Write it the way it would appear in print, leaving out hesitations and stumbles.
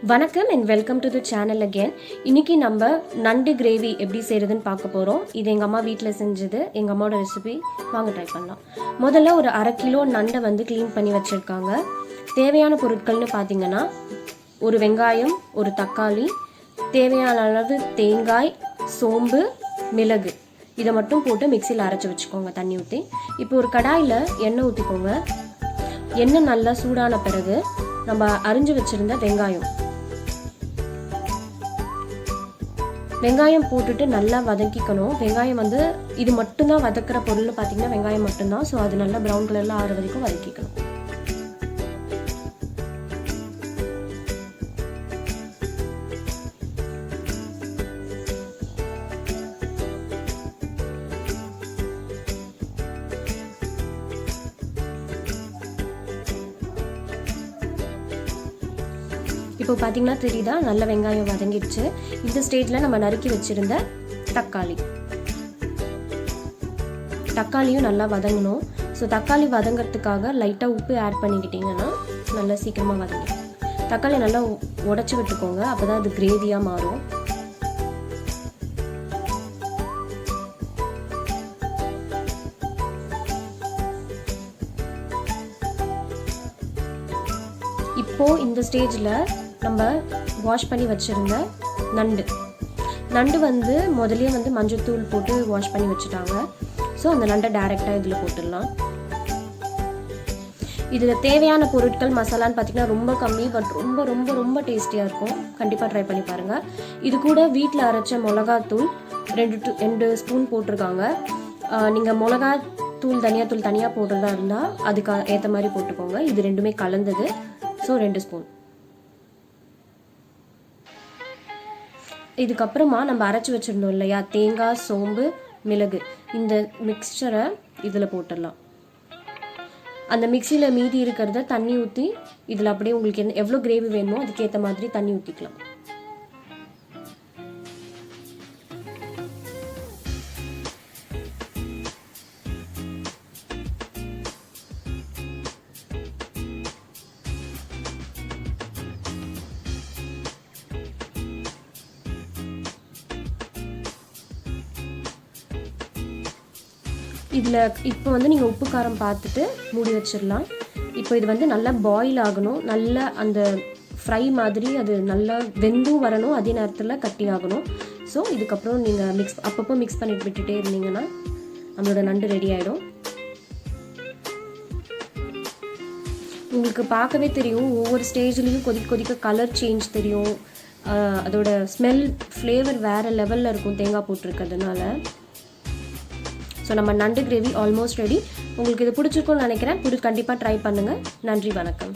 வணக்கம் and welcome to the channel again. இன்றைக்கி நம்ம நண்டு கிரேவி எப்படி செய்கிறதுன்னு பார்க்க போகிறோம். இது எங்கள் அம்மா வீட்டில் செஞ்சது, எங்கள் அம்மாவோட ரெசிபி. வாங்க ட்ரை பண்ணலாம். முதல்ல ஒரு 1/2 கிலோ நண்டை வந்து க்ளீன் பண்ணி வச்சுருக்காங்க. தேவையான பொருட்கள்னு பார்த்தீங்கன்னா ஒரு வெங்காயம், ஒரு தக்காளி, தேவையான அளவு தேங்காய், சோம்பு, மிளகு, இதை மட்டும் போட்டு மிக்சியில் அரைச்சி வச்சுக்கோங்க தண்ணி ஊற்றி. இப்போ ஒரு கடாயில் எண்ணெய் ஊற்றிக்கோங்க. எண்ணெய் நல்லா சூடான பிறகு நம்ம அரிஞ்சு வச்சுருந்த வெங்காயம் போட்டுட்டு நல்லா வதக்கிக்கணும். வெங்காயம் வந்து இது மட்டும்தான் வதக்கிற பொருள் பார்த்தீங்கன்னா வெங்காயம் மட்டும்தான். ஸோ அது நல்லா ப்ரௌன் கலரில் ஆற வரைக்கும் வதக்கிக்கணும். இப்போ பார்த்தீங்கன்னா தெரியுதா, நல்ல வெங்காயம் வதங்கிடுச்சு. இந்த ஸ்டேஜில் நம்ம நறுக்கி வச்சுருந்த தக்காளியும் நல்லா வதங்கணும். ஸோ தக்காளி வதங்கிறதுக்காக லைட்டாக உப்பு ஆட் பண்ணிக்கிட்டிங்கன்னா நல்லா சீக்கிரமாக வதங்கிடும். தக்காளி நல்லா உடச்சி விட்டுக்கோங்க, அப்போ தான் அது கிரேவியாக மாறும். இப்போது இந்த ஸ்டேஜில் நம்ம வாஷ் பண்ணி வச்சுருந்த நண்டு வந்து முதலே வந்து மஞ்சள்தூள் போட்டு வாஷ் பண்ணி வச்சுட்டாங்க. ஸோ அந்த நண்டை டைரெக்டாக இதில் போட்டுடலாம். இதில் தேவையான பொருட்கள் மசாலான்னு பார்த்திங்கன்னா ரொம்ப கம்மி, பட் ரொம்ப ரொம்ப ரொம்ப டேஸ்டியாக இருக்கும். கண்டிப்பாக ட்ரை பண்ணி பாருங்கள். இது கூட வீட்டில் அரைச்ச மிளகாத்தூள் 2 ஸ்பூன் போட்டிருக்காங்க. நீங்கள் மிளகாத்தூள் தனியாத்தூள் தனியாக போடுறதா இருந்தால் அதுக்கு ஏற்ற மாதிரி போட்டுக்கோங்க. இது ரெண்டுமே கலந்தது, ஸோ 2 ஸ்பூன். இதுக்கப்புறமா நம்ம அரைச்சி வச்சுருந்தோம் இல்லையா, தேங்காய், சோம்பு, மிளகு, இந்த மிக்சரை இதில் போட்டுடலாம். அந்த மிக்சியில் மீதி இருக்கிறத தண்ணி ஊற்றி இதில் அப்படியே உங்களுக்கு எவ்வளோ கிரேவி வேணுமோ அதுக்கேற்ற மாதிரி தண்ணி ஊற்றிக்கலாம். இதில் இப்போ வந்து நீங்கள் உப்பு காரம் பார்த்துட்டு மூடி வச்சிடலாம். இப்போ இது வந்து நல்லா பாயில் ஆகணும், நல்லா அந்த ஃப்ரை மாதிரி அது நல்லா வெந்தும் வரணும், அதே நேரத்தில் கட்டி ஆகணும். ஸோ இதுக்கப்புறம் நீங்கள் அப்பப்போ மிக்ஸ் பண்ணிட்டு விட்டுட்டே இருந்தீங்கன்னா நம்மளோட நண்டு ரெடி ஆகிடும். உங்களுக்கு பார்க்கவே தெரியும், ஒவ்வொரு ஸ்டேஜ்லேயும் கொதிக்க கலர் சேஞ்ச் தெரியும். அதோட ஸ்மெல், ஃப்ளேவர் வேறு லெவலில் இருக்கும் தேங்காய் போட்டிருக்கிறதுனால. ஸோ நம்ம நண்டு கிரேவி ஆல்மோஸ்ட் ரெடி. உங்களுக்கு இது பிடிச்சிருக்கும்னு நினைக்கிறேன். கண்டிப்பாக ட்ரை பண்ணுங்கள். நன்றி, வணக்கம்.